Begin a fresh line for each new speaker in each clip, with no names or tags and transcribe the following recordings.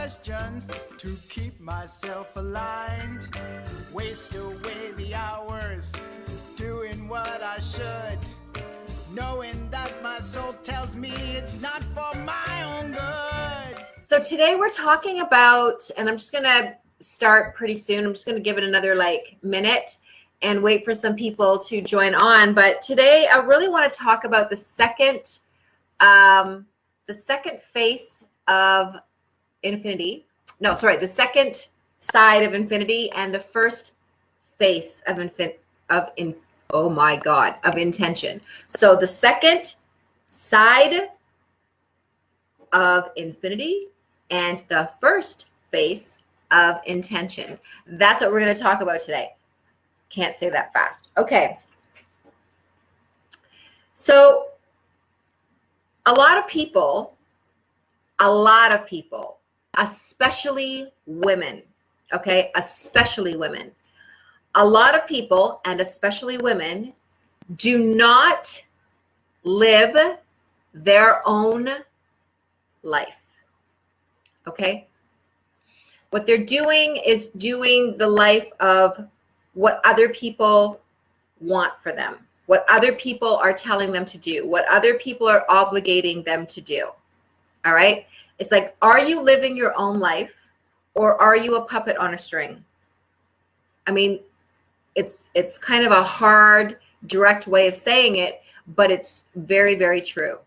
questions to keep myself aligned. Waste away the hours doing what I should, knowing that my soul tells me it's not for my own good.
So today we're talking about, and I'm just going to start pretty soon. I'm just going to give it another minute and wait for some people to join on. But today I really want to talk about the second face of infinity. No, sorry, the second side of infinity and the first face of intention. So the second side of infinity and the first face of intention. That's what we're going to talk about today. Can't say that fast. Okay. So a lot of people, especially women, okay, especially women, a lot of people, and especially women, do not live their own life, okay? What they're doing is doing the life of what other people want for them, what other people are telling them to do, what other people are obligating them to do, all right? It's like, are you living your own life or are you a puppet on a string? I mean, it's kind of a hard, direct way of saying it, but it's very, very true.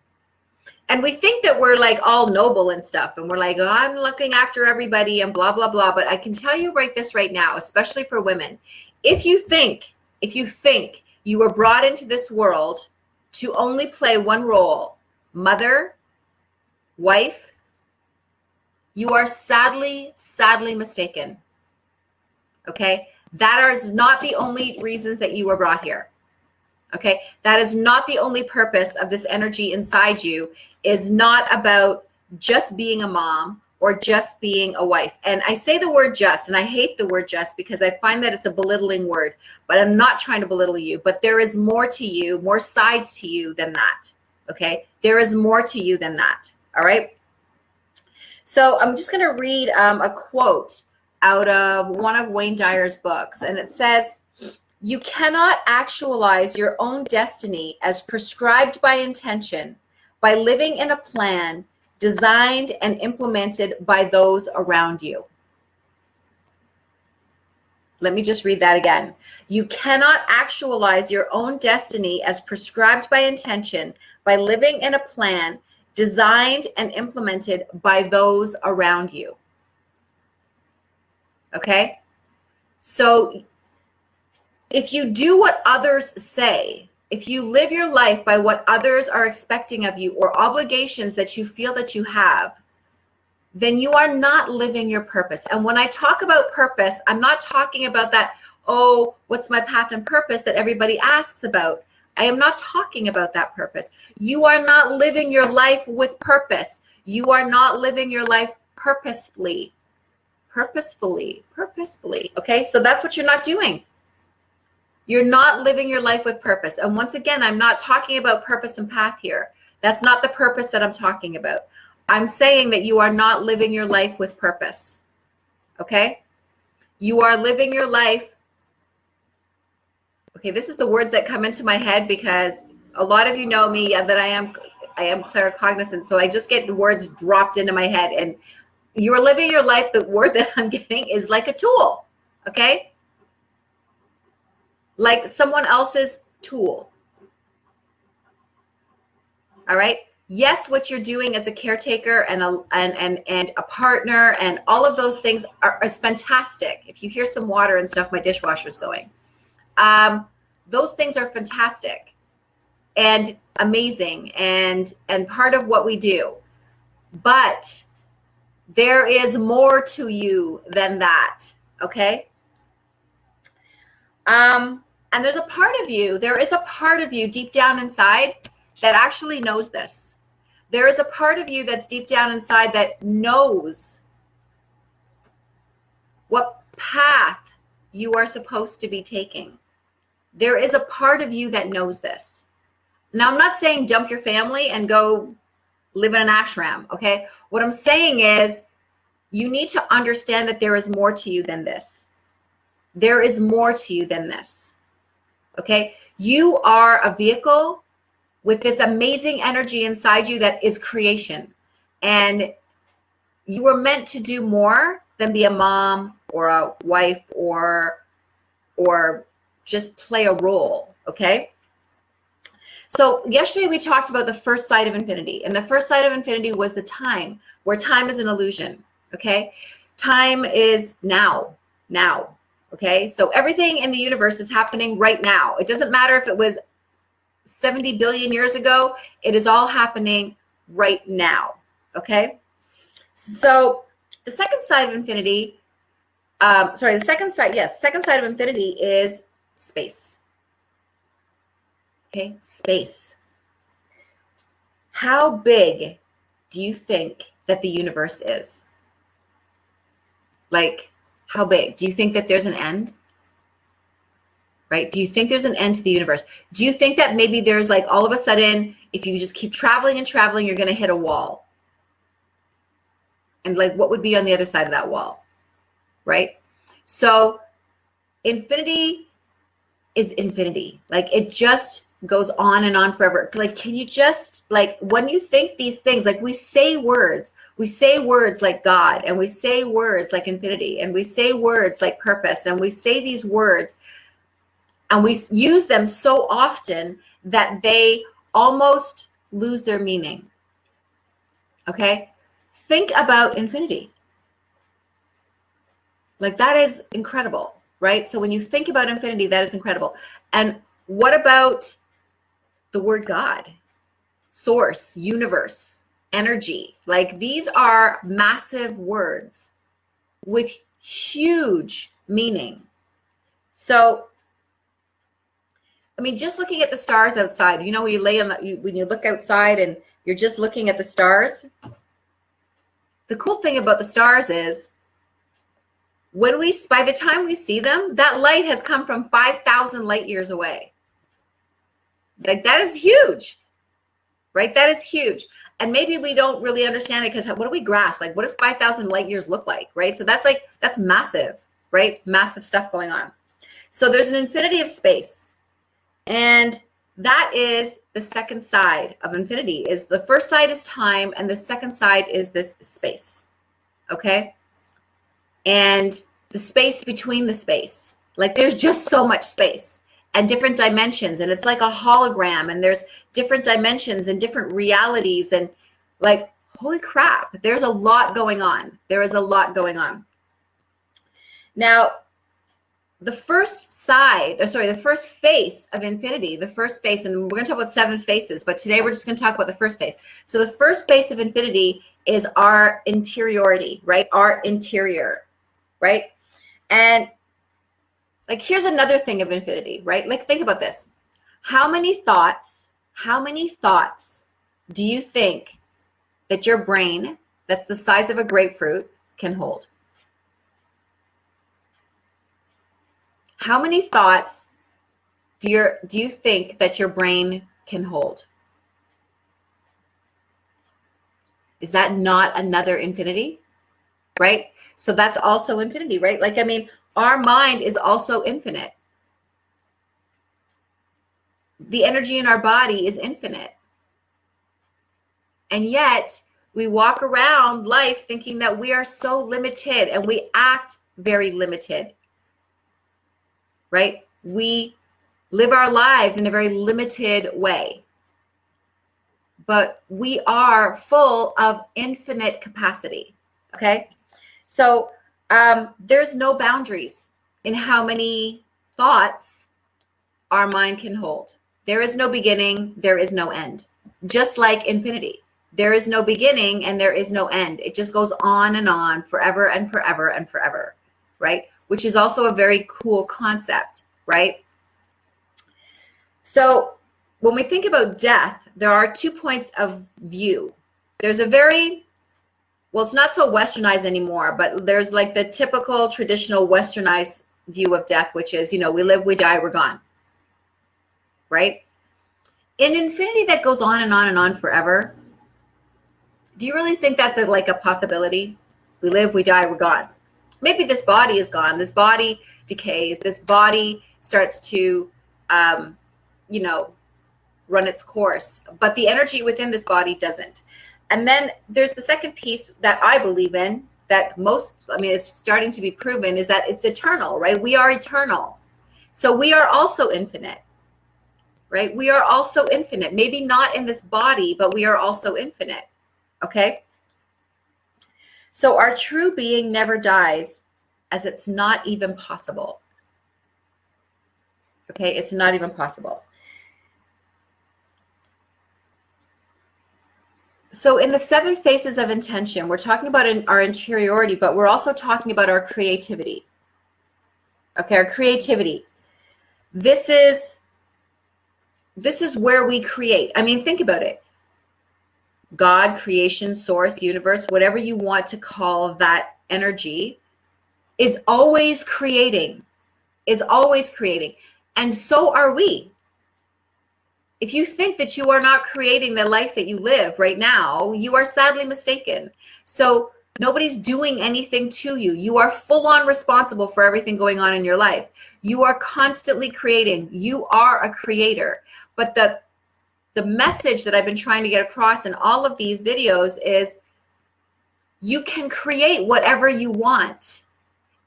And we think that we're like all noble and stuff. And we're like, oh, I'm looking after everybody and blah, blah, blah. But I can tell you right now, especially for women, if you think you were brought into this world to only play one role, mother, wife, you are sadly mistaken. Okay? That is not the only reasons that you were brought here. Okay? That is not the only purpose of this energy inside you, is not about just being a mom or just being a wife. And I say the word just, and I hate the word just because I find that it's a belittling word, but I'm not trying to belittle you, but there is more to you, more sides to you than that. Okay? There is more to you than that. All right? So I'm just going to read a quote out of one of Wayne Dyer's books, and it says, "You cannot actualize your own destiny as prescribed by intention by living in a plan designed and implemented by those around you." Let me just read that again. You cannot actualize your own destiny as prescribed by intention by living in a plan designed and implemented by those around you. Okay? So if you do what others say, if you live your life by what others are expecting of you or obligations that you feel that you have, then you are not living your purpose. And when I talk about purpose, I'm not talking about that, oh, what's my path and purpose that everybody asks about. I am not talking about that purpose. You are not living your life with purpose. You are not living your life purposefully. Okay, so that's what you're not doing. You're not living your life with purpose. And once again, I'm not talking about purpose and path here. That's not the purpose that I'm talking about. I'm saying that you are not living your life with purpose. Okay? You are living your life. Okay, this is the words that come into my head because a lot of you know me that I am claircognizant, so I just get words dropped into my head. And you're living your life, the word that I'm getting is like a tool, okay? Like someone else's tool. All right? Yes, what you're doing as a caretaker and a partner and all of those things is fantastic. If you hear some water and stuff, my dishwasher's going. Those things are fantastic and amazing and part of what we do. But there is more to you than that, okay? And there is a part of you deep down inside that actually knows this. There is a part of you that's deep down inside that knows what path you are supposed to be taking. There is a part of you that knows this. Now, I'm not saying dump your family and go live in an ashram, okay? What I'm saying is you need to understand that there is more to you than this. There is more to you than this. Okay? You are a vehicle with this amazing energy inside you that is creation. And you were meant to do more than be a mom or a wife or just play a role, okay? So yesterday we talked about the first side of infinity, and the first side of infinity was the time, where time is an illusion, okay? Time is now, okay? So everything in the universe is happening right now. It doesn't matter if it was 70 billion years ago, it is all happening right now, okay? So the second side of infinity, the second side of infinity is space. Okay, space. How big do you think that the universe is? Like, how big? Do you think that there's an end? Right? Do you think there's an end to the universe? Do you think that maybe there's like all of a sudden, if you just keep traveling and traveling, you're going to hit a wall? And like, what would be on the other side of that wall? Right? So infinity is infinity. Like, it just goes on and on forever. Like, can you just, like, when you think these things, like, we say words like God, and we say words like infinity, and we say words like purpose, and we say these words and we use them so often that they almost lose their meaning. Okay? Think about infinity. Like, that is incredible, right? So when you think about infinity, that is incredible. And what about the word God, source, universe, energy? Like, these are massive words with huge meaning. So, I mean, just looking at the stars outside, you know, when you lay on when you look outside and you're just looking at the stars, the cool thing about the stars is by the time we see them, that light has come from 5,000 light years away. Like, that is huge, right? That is huge. And maybe we don't really understand it because what do we grasp? Like, what does 5,000 light years look like, right? So that's massive, right? Massive stuff going on. So there's an infinity of space. And that is the second side of infinity. Is the first side is time, and the second side is this space. Okay? And the space between the space. Like, there's just so much space and different dimensions, and it's like a hologram, and there's different dimensions and different realities, and like, holy crap, there's a lot going on. There is a lot going on. Now, the first face of infinity, and we're going to talk about 7 faces, but today we're just going to talk about the first face. So the first face of infinity is our interiority, right? Our interior, right? And like, here's another thing of infinity, right? Like, think about this. How many thoughts do you think that your brain, that's the size of a grapefruit, can hold? How many thoughts do you think that your brain can hold? Is that not another infinity? Right? So that's also infinity, right? Like, I mean, our mind is also infinite. The energy in our body is infinite. And yet we walk around life thinking that we are so limited, and we act very limited. Right? We live our lives in a very limited way. But we are full of infinite capacity. Okay? So there's no boundaries in how many thoughts our mind can hold. There is no beginning, there is no end. Just like infinity. There is no beginning and there is no end. It just goes on and on forever and forever and forever. Right? Which is also a very cool concept, right? So when we think about death, there are 2 points of view. There's a it's not so westernized anymore, but there's like the typical traditional westernized view of death, which is, you know, we live, we die, we're gone, right? In infinity that goes on and on and on forever, do you really think that's like a possibility? We live, we die, we're gone. Maybe this body is gone. This body decays. This body starts to, run its course. But the energy within this body doesn't. And then there's the second piece that I believe in, that it's starting to be proven, is that it's eternal, right? We are eternal. So we are also infinite, right? We are also infinite. Maybe not in this body, but we are also infinite, okay? So our true being never dies, as it's not even possible. Okay, it's not even possible. So in the 7 phases of intention, we're talking about our interiority, but we're also talking about our creativity. Okay, our creativity. This is where we create. I mean, think about it. God, creation, source, universe, whatever you want to call that energy, is always creating, And so are we. If you think that you are not creating the life that you live right now, you are sadly mistaken. So nobody's doing anything to you. You are full on responsible for everything going on in your life. You are constantly creating. You are a creator. But the message that I've been trying to get across in all of these videos is you can create whatever you want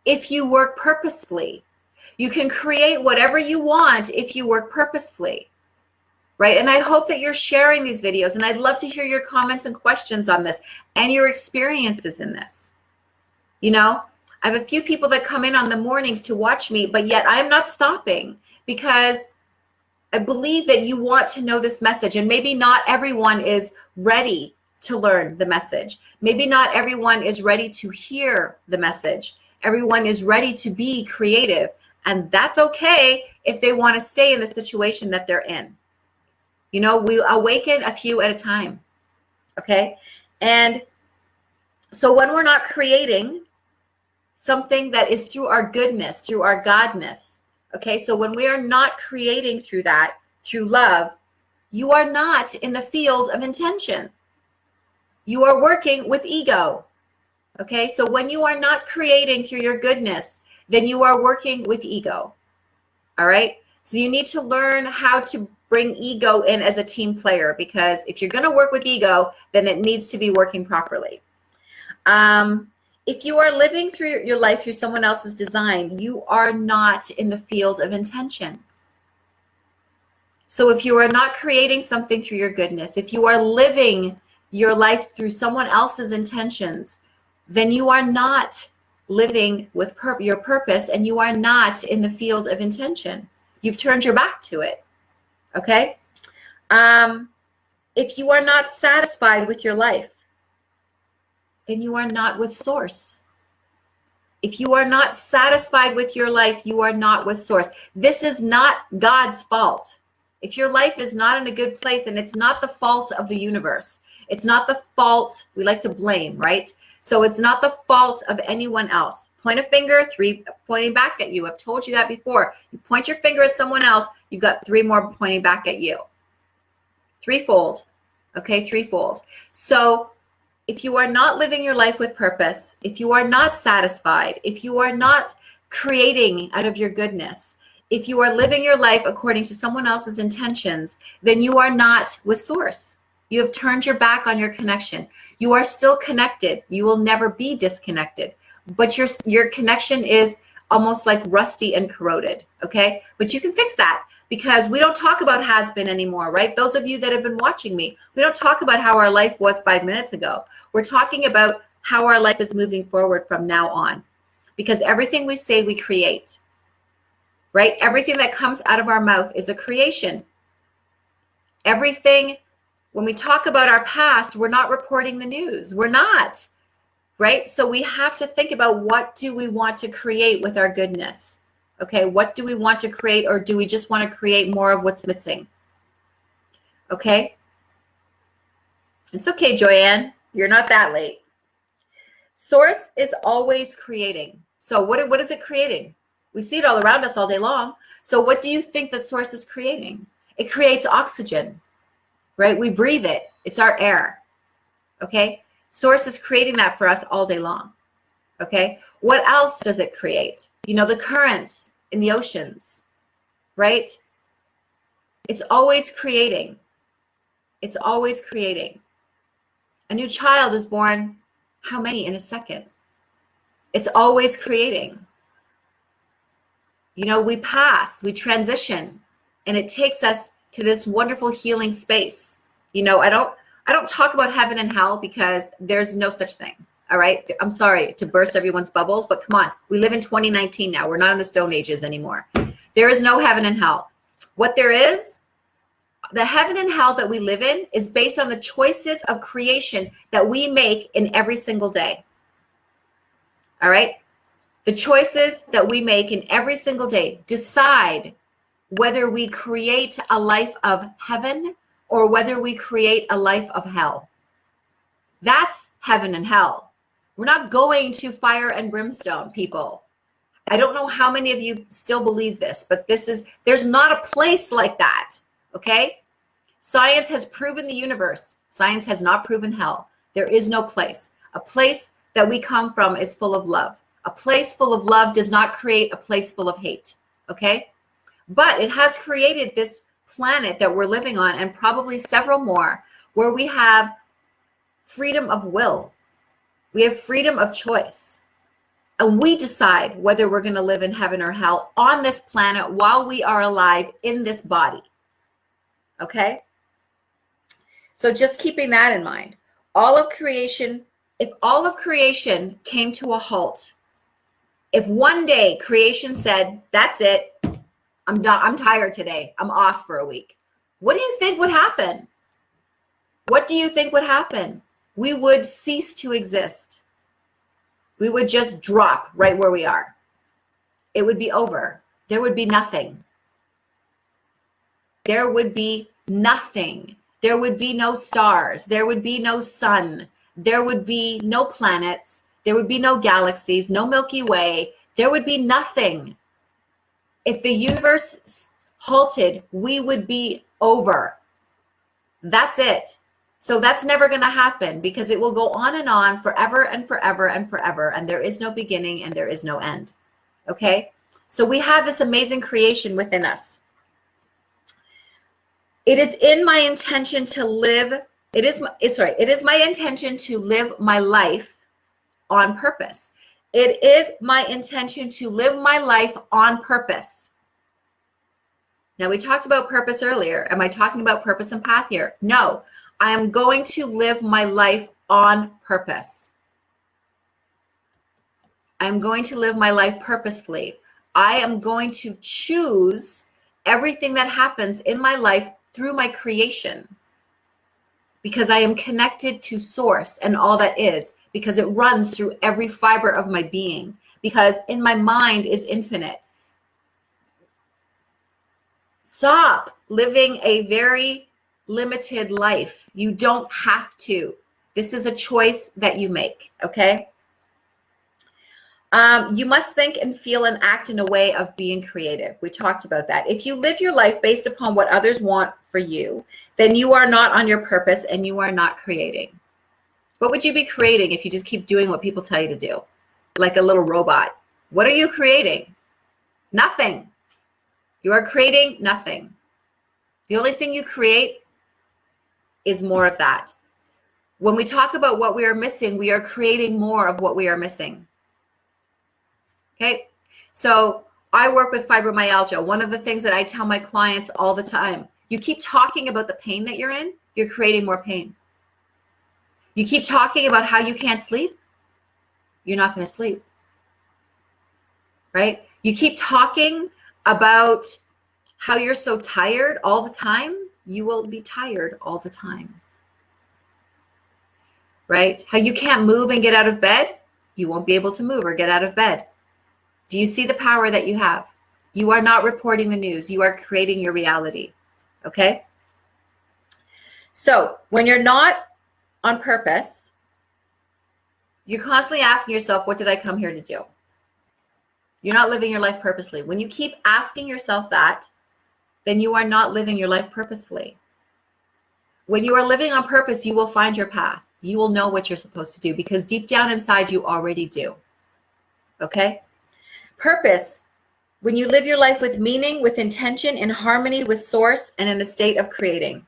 if you work purposefully. You can create whatever you want if you work purposefully. Right? And I hope that you're sharing these videos, and I'd love to hear your comments and questions on this and your experiences in this. I have a few people that come in on the mornings to watch me, but yet I'm not stopping because I believe that you want to know this message, and maybe not everyone is ready to learn the message. Maybe not everyone is ready to hear the message. Everyone is ready to be creative, and that's okay if they want to stay in the situation that they're in. We awaken a few at a time, okay? And so when we're not creating something that is through our goodness, through our godness, okay? So when we are not creating through that, through love, you are not in the field of intention. You are working with ego, okay? So when you are not creating through your goodness, then you are working with ego, all right? So you need to learn how to bring ego in as a team player, because if you're going to work with ego, then it needs to be working properly. If you are living through your life through someone else's design, you are not in the field of intention. So if you are not creating something through your goodness, if you are living your life through someone else's intentions, then you are not living with your purpose, and you are not in the field of intention. You've turned your back to it. Okay? If you are not satisfied with your life, then you are not with source. If you are not satisfied with your life, you are not with source. This is not God's fault. If your life is not in a good place, and it's not the fault of the universe, it's not the fault, we like to blame, right? So it's not the fault of anyone else. Point a finger, 3 pointing back at you. I've told you that before. You point your finger at someone else, you've got 3 more pointing back at you. Threefold. Okay, threefold. So if you are not living your life with purpose, if you are not satisfied, if you are not creating out of your goodness, if you are living your life according to someone else's intentions, then you are not with source. You have turned your back on your connection. You are still connected. You will never be disconnected. But your connection is almost like rusty and corroded, okay? But you can fix that, because we don't talk about has been anymore, right? Those of you that have been watching me, we don't talk about how our life was 5 minutes ago. We're talking about how our life is moving forward from now on, because everything we say, we create, right? Everything that comes out of our mouth is a creation. Everything. When we talk about our past, we're not reporting the news. We're not, right? So we have to think about, what do we want to create with our goodness? Okay, what do we want to create, or do we just want to create more of what's missing? Okay? It's okay, Joanne. You're not that late. Source is always creating. So what is it creating? We see it all around us all day long. So what do you think that source is creating? It creates oxygen. Right? We breathe it. It's our air. Okay? Source is creating that for us all day long. Okay. What else does it create? You know, the currents in the oceans, right? It's always creating. It's always creating. A new child is born, how many in a second? It's always creating. You know, we pass, we transition, and it takes us to this wonderful healing space. You know, I don't talk about heaven and hell because there's no such thing. All right. I'm sorry to burst everyone's bubbles, but come on. We live in 2019 now. We're not in the Stone Ages anymore. There is no heaven and hell. What there is, the heaven and hell that we live in is based on the choices of creation that we make in every single day. All right. The choices that we make in every single day decide whether we create a life of heaven or whether we create a life of hell. That's heaven and hell. We're not going to fire and brimstone, people. I don't know how many of you still believe this, but there's not a place like that, okay? Science has proven the universe. Science has not proven hell. There is no place. A place that we come from is full of love. A place full of love does not create a place full of hate, okay? But it has created this planet that we're living on, and probably several more, where we have freedom of will. We have freedom of choice. And we decide whether we're going to live in heaven or hell on this planet while we are alive in this body. Okay? So just keeping that in mind. All of creation, if all of creation came to a halt, if one day creation said, that's it, I'm done, I'm tired today, I'm off for a week, what do you think would happen? What do you think would happen? We would cease to exist. We would just drop right where we are. It would be over. There would be nothing. There would be nothing. There would be no stars. There would be no sun. There would be no planets. There would be no galaxies, no Milky Way. There would be nothing. If the universe halted, we would be over. That's it. So that's never going to happen because it will go on forever and forever and forever. And there is no beginning and there is no end. Okay. So we have this amazing creation within us. It is in my intention to live. It is my intention to live my life on purpose. It is my intention to live my life on purpose. Now we talked about purpose earlier. Am I talking about purpose and path here? No. I am going to live my life on purpose. I'm going to live my life purposefully. I am going to choose everything that happens in my life through my creation because I am connected to source and all that is, because it runs through every fiber of my being, because in my mind is infinite. Stop living a very limited life. You don't have to. This is a choice that you make, okay? You must think and feel and act in a way of being creative. We talked about that. If you live your life based upon what others want for you, then you are not on your purpose and you are not creating. What would you be creating if you just keep doing what people tell you to do? Like a little robot. What are you creating? Nothing. You are creating nothing. The only thing you create is more of that. When we talk about what we are missing, we are creating more of what we are missing. Okay, so I work with fibromyalgia. One of the things that I tell my clients all the time, you keep talking about the pain that you're in, you're creating more pain. You keep talking about how you can't sleep, you're not going to sleep, right? You keep talking about how you're so tired all the time, you will be tired all the time, right? How you can't move and get out of bed, you won't be able to move or get out of bed. Do you see the power that you have? You are not reporting the news. You are creating your reality, okay? So when you're not on purpose, you're constantly asking yourself, what did I come here to do? You're not living your life purposely. When you keep asking yourself that, then you are not living your life purposefully. When you are living on purpose, you will find your path. You will know what you're supposed to do because deep down inside, you already do. Okay? Purpose, when you live your life with meaning, with intention, in harmony with source, and in a state of creating.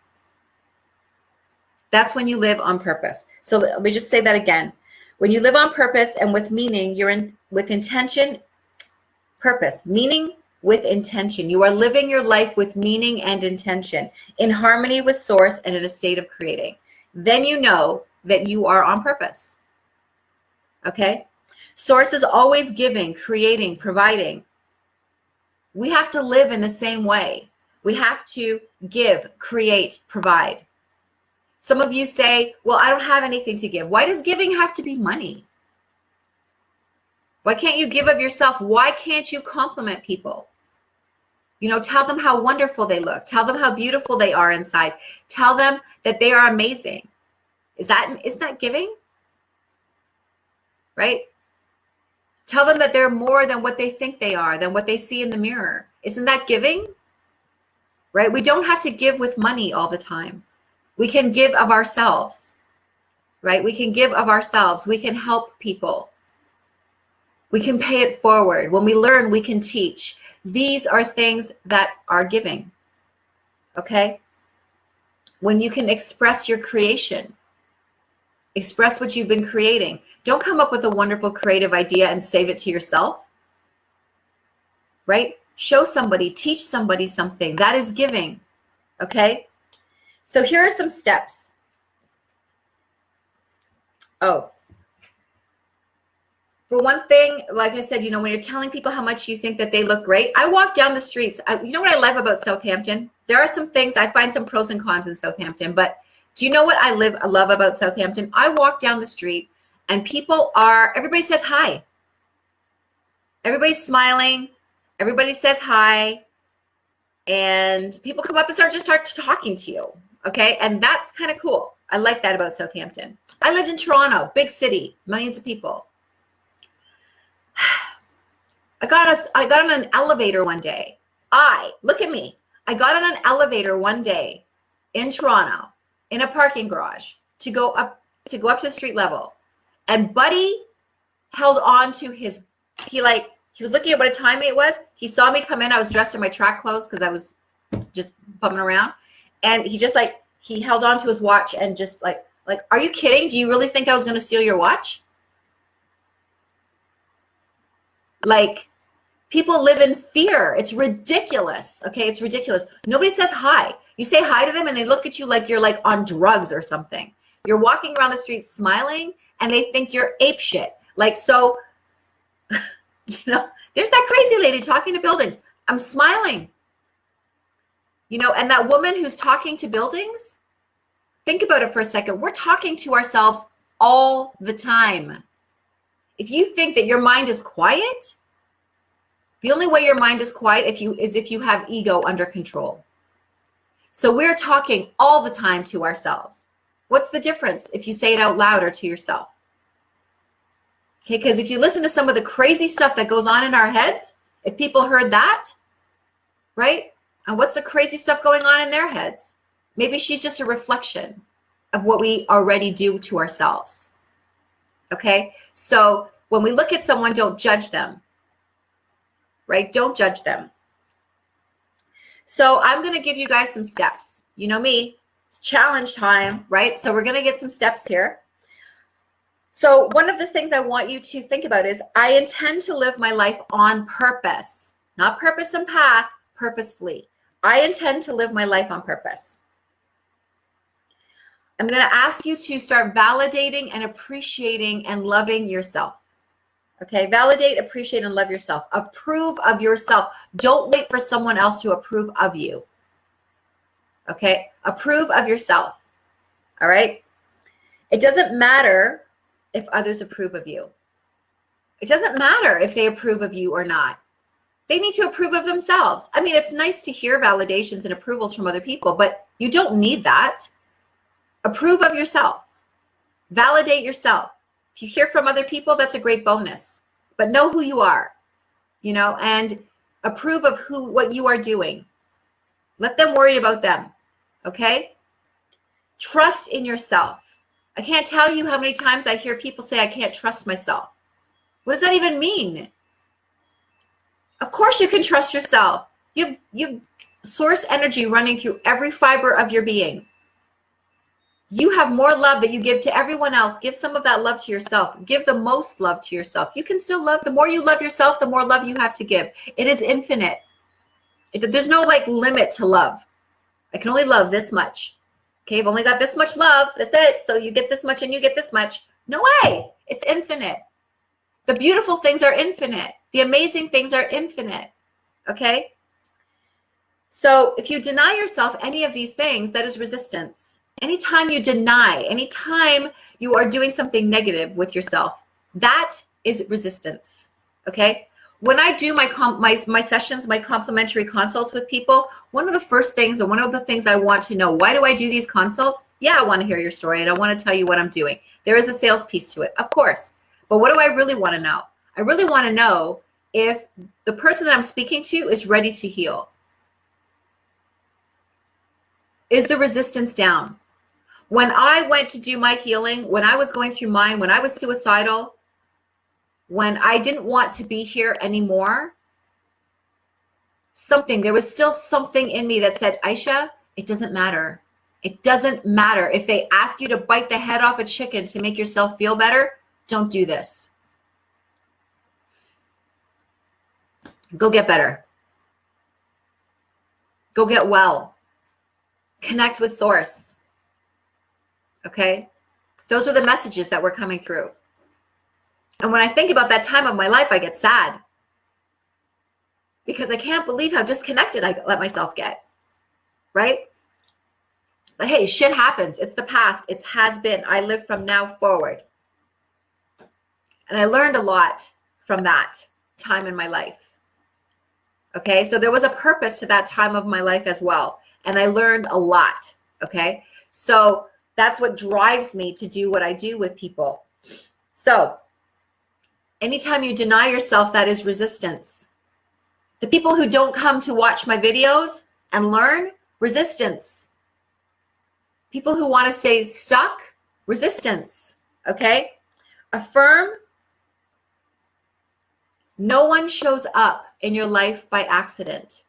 That's when you live on purpose. So let me just say that again. When you live on purpose and with meaning, you're in with intention, purpose, meaning with intention. You are living your life with meaning and intention, in harmony with source and in a state of creating. Then you know that you are on purpose. Okay? Source is always giving, creating, providing. We have to live in the same way. We have to give, create, provide. Some of you say, well, I don't have anything to give. Why does giving have to be money? Why can't you give of yourself? Why can't you compliment people? You know, tell them how wonderful they look. Tell them how beautiful they are inside. Tell them that they are amazing. Isn't that giving? Right? Tell them that they're more than what they think they are, than what they see in the mirror. Isn't that giving? Right? We don't have to give with money all the time. We can give of ourselves, right? We can give of ourselves. We can help people. We can pay it forward. When we learn, we can teach. These are things that are giving, okay? When you can express your creation, express what you've been creating. Don't come up with a wonderful creative idea and save it to yourself, right? Show somebody, teach somebody something. That is giving, okay? So here are some steps. Oh, for one thing, like I said, you know, when you're telling people how much you think that they look great, I walk down the streets. You know what I love about Southampton? There are some things, I find some pros and cons in Southampton, but do you know what I love about Southampton? I walk down the street and everybody says hi. Everybody's smiling. Everybody says hi. And people come up and start talking to you. Okay, and that's kind of cool. I like that about Southampton. I lived in Toronto, big city, millions of people. I got on an elevator one day. Look at me. I got on an elevator one day in Toronto, in a parking garage, to go up to the street level. And Buddy held on to he was looking at what a time it was. He saw me come in. I was dressed in my track clothes because I was just bumming around. And he held on to his watch and just like, are you kidding? Do you really think I was going to steal your watch? Like, people live in fear. It's ridiculous. Okay, it's ridiculous. Nobody says hi. You say hi to them and they look at you like you're like on drugs or something. You're walking around the street smiling and they think you're apeshit. Like, so, you know, there's that crazy lady talking to buildings. I'm smiling. You know, and that woman who's talking to buildings, think about it for a second. We're talking to ourselves all the time. If you think that your mind is quiet, the only way your mind is quiet is if you have ego under control. So we're talking all the time to ourselves. What's the difference if you say it out loud or to yourself? Okay, because if you listen to some of the crazy stuff that goes on in our heads, if people heard that, right? And what's the crazy stuff going on in their heads? Maybe she's just a reflection of what we already do to ourselves. Okay? So when we look at someone, don't judge them. Right? Don't judge them. So I'm going to give you guys some steps. You know me, it's challenge time, right? So we're going to get some steps here. So one of the things I want you to think about is I intend to live my life on purpose, not purpose and path, purposefully. I intend to live my life on purpose. I'm going to ask you to start validating and appreciating and loving yourself. Okay, validate, appreciate, and love yourself. Approve of yourself. Don't wait for someone else to approve of you. Okay, approve of yourself. All right? It doesn't matter if others approve of you. It doesn't matter if they approve of you or not. They need to approve of themselves. I mean, it's nice to hear validations and approvals from other people, but you don't need that. Approve of yourself. Validate yourself. If you hear from other people, that's a great bonus. But know who you are, you know, and approve of what you are doing. Let them worry about them, okay? Trust in yourself. I can't tell you how many times I hear people say, I can't trust myself. What does that even mean? Of course you can trust yourself. You've source energy running through every fiber of your being. You have more love that you give to everyone else. Give some of that love to yourself. Give the most love to yourself. You can still love. The more you love yourself, the more love you have to give. It is infinite. There's no like limit to love. I can only love this much. Okay, I've only got this much love. That's it. So you get this much and you get this much. No way. It's infinite. The beautiful things are infinite. The amazing things are infinite. Okay? So if you deny yourself any of these things, that is resistance. Anytime you deny, anytime you are doing something negative with yourself, that is resistance. Okay? When I do my sessions, my complimentary consults with people, one of the first things and one of the things I want to know, why do I do these consults? Yeah, I want to hear your story and I want to tell you what I'm doing. There is a sales piece to it, of course. But what do I really want to know? I really want to know if the person that I'm speaking to is ready to heal. Is the resistance down? When I went to do my healing, when I was going through mine, when I was suicidal, when I didn't want to be here anymore, there was still something in me that said, Aisha, it doesn't matter. It doesn't matter. If they ask you to bite the head off a chicken to make yourself feel better, don't do this. Go get better. Go get well. Connect with source. Okay? Those were the messages that were coming through. And when I think about that time of my life, I get sad. Because I can't believe how disconnected I let myself get. Right? But hey, shit happens. It's the past. It has been. I live from now forward. And I learned a lot from that time in my life. Okay? So there was a purpose to that time of my life as well. And I learned a lot. Okay? So that's what drives me to do what I do with people. So anytime you deny yourself, that is resistance. The people who don't come to watch my videos and learn, resistance. People who want to stay stuck, resistance. Okay? Affirm. No one shows up in your life by accident.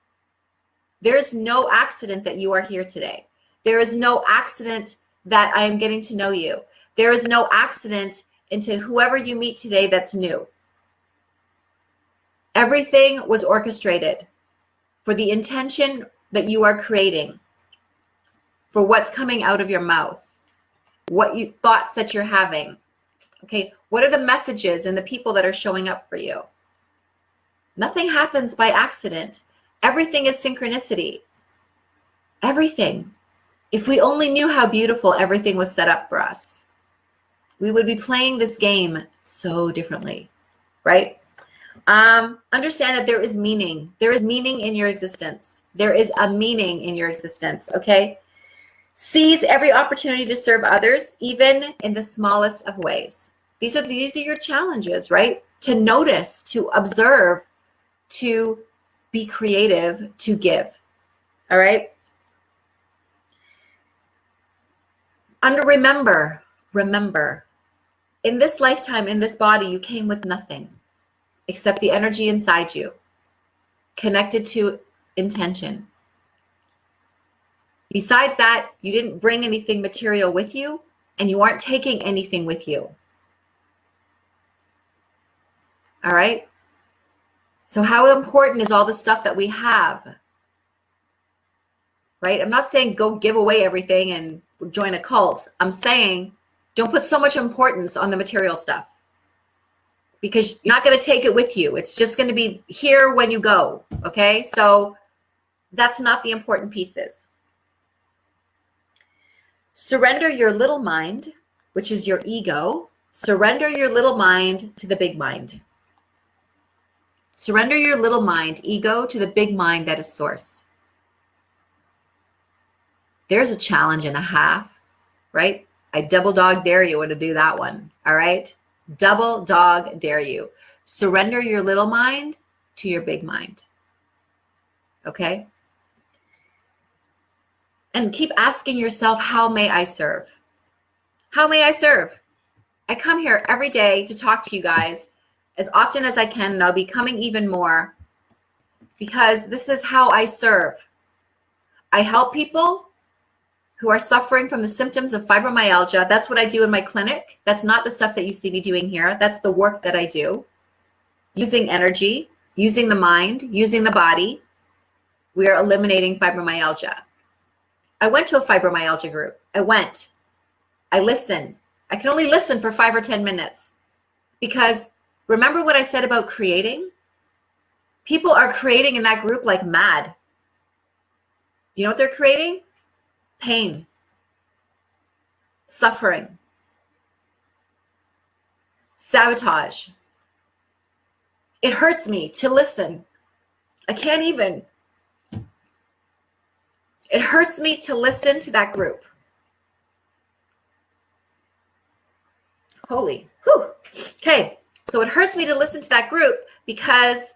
There is no accident that you are here today. There is no accident that I am getting to know you. There is no accident into whoever you meet today that's new. Everything was orchestrated for the intention that you are creating, for what's coming out of your mouth, thoughts that you're having. Okay, what are the messages and the people that are showing up for you? Nothing happens by accident. Everything is synchronicity. Everything. If we only knew how beautiful everything was set up for us, we would be playing this game so differently, right? Understand that there is meaning. There is meaning in your existence. There is a meaning in your existence, okay? Seize every opportunity to serve others, even in the smallest of ways. These are your challenges, right? To notice, to observe, to be creative, to give, all right? Remember, in this lifetime, in this body, you came with nothing except the energy inside you, connected to intention. Besides that, you didn't bring anything material with you, and you aren't taking anything with you. All right? So how important is all the stuff that we have? Right? I'm not saying go give away everything and join a cult. I'm saying don't put so much importance on the material stuff, because you're not going to take it with you. It's just going to be here when you go. Okay? So that's not the important pieces. Surrender your little mind, which is your ego. Surrender your little mind to the big mind. Surrender your little mind, ego, to the big mind that is source. There's a challenge and a half, right? I double dog dare you to do that one, all right? Double dog dare you. Surrender your little mind to your big mind, okay? And keep asking yourself, how may I serve? How may I serve? I come here every day to talk to you guys as often as I can, and I'll be coming even more, because this is how I serve. I help people who are suffering from the symptoms of fibromyalgia. That's what I do in my clinic. That's not the stuff that you see me doing here. That's the work that I do. Using energy, using the mind, using the body, we are eliminating fibromyalgia. I went to a fibromyalgia group. I listened. I can only listen for 5 or 10 minutes, because remember what I said about creating? People are creating in that group like mad. You know what they're creating? Pain, suffering, sabotage. It hurts me to listen. I can't even. It hurts me to listen to that group. Holy, whew. Okay, so it hurts me to listen to that group because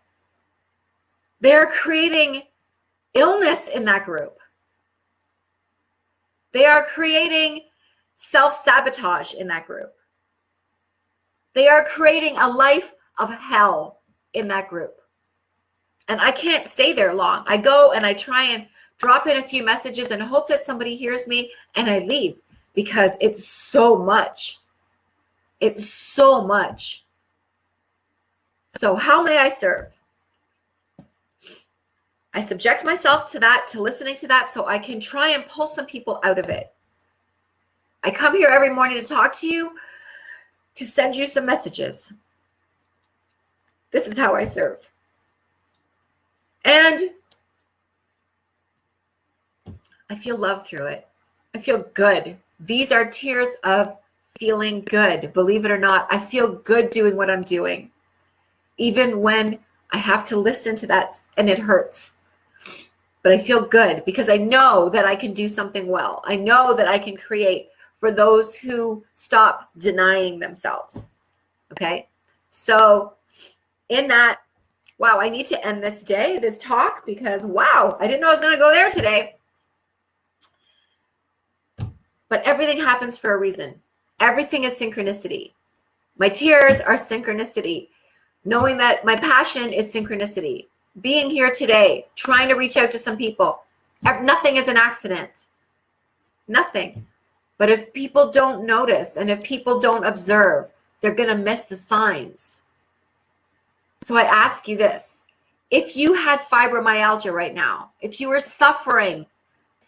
they're creating illness in that group. They are creating self-sabotage in that group. They are creating a life of hell in that group. And I can't stay there long. I go and I try and drop in a few messages and hope that somebody hears me, and I leave, because it's so much. It's so much. So how may I serve? I subject myself to that, to listening to that, so I can try and pull some people out of it. I come here every morning to talk to you, to send you some messages. This is how I serve. And I feel love through it. I feel good. These are tears of feeling good. Believe it or not, I feel good doing what I'm doing, even when I have to listen to that and it hurts. But I feel good because I know that I can do something well. I know that I can create for those who stop denying themselves. Okay? So in that, wow, I need to end this day, this talk, because wow, I didn't know I was going to go there today. But everything happens for a reason. Everything is synchronicity. My tears are synchronicity. Knowing that my passion is synchronicity. Being here today, trying to reach out to some people. Nothing is an accident. Nothing. But if people don't notice and if people don't observe, they're going to miss the signs. So I ask you this. If you had fibromyalgia right now, if you were suffering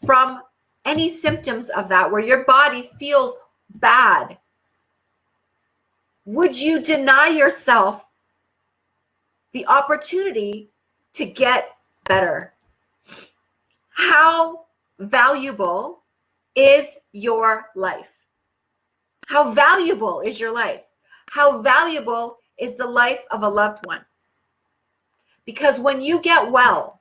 from any symptoms of that, where your body feels bad, would you deny yourself the opportunity to get better? How valuable is your life? How valuable is your life? How valuable is the life of a loved one? Because when you get well,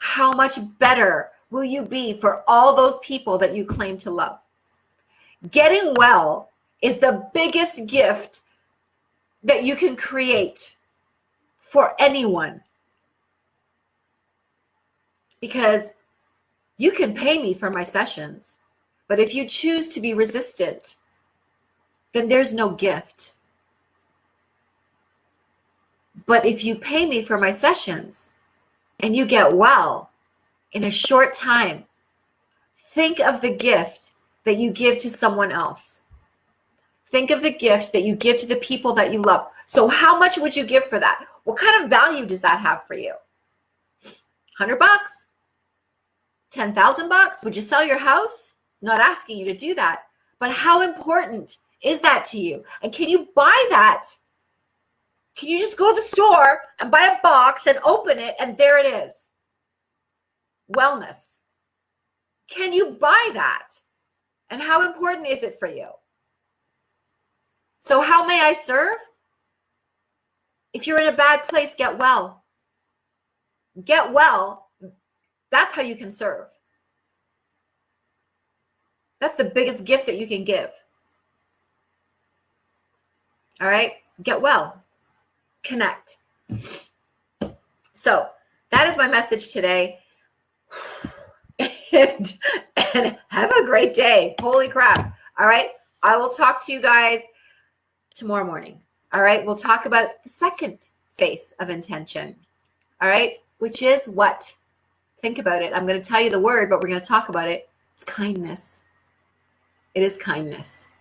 how much better will you be for all those people that you claim to love? Getting well is the biggest gift that you can create for anyone. Because you can pay me for my sessions, but if you choose to be resistant, then there's no gift. But if you pay me for my sessions and you get well in a short time, think of the gift that you give to someone else. Think of the gift that you give to the people that you love. So how much would you give for that? What kind of value does that have for you? $100? $10,000? Would you sell your house? I'm not asking you to do that. But how important is that to you? And can you buy that? Can you just go to the store and buy a box and open it and there it is? Wellness. Can you buy that? And how important is it for you? So how may I serve? If you're in a bad place, get well. Get well. That's how you can serve. That's the biggest gift that you can give. All right? Get well. Connect. So that is my message today. And have a great day. Holy crap. All right? I will talk to you guys tomorrow morning. All right. We'll talk about the second face of intention. All right. Which is what? Think about it. I'm going to tell you the word, but we're going to talk about it. It's kindness. It is kindness.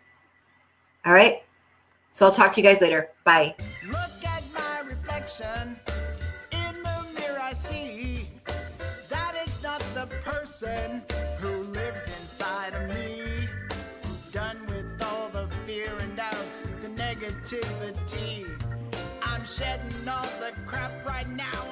All right. So I'll talk to you guys later. Bye.
Look at my reflection. In the mirror I see that it's not the person who lives inside of me. Done with all the fear and doubts, the negativity. I'm shedding all the crap right now.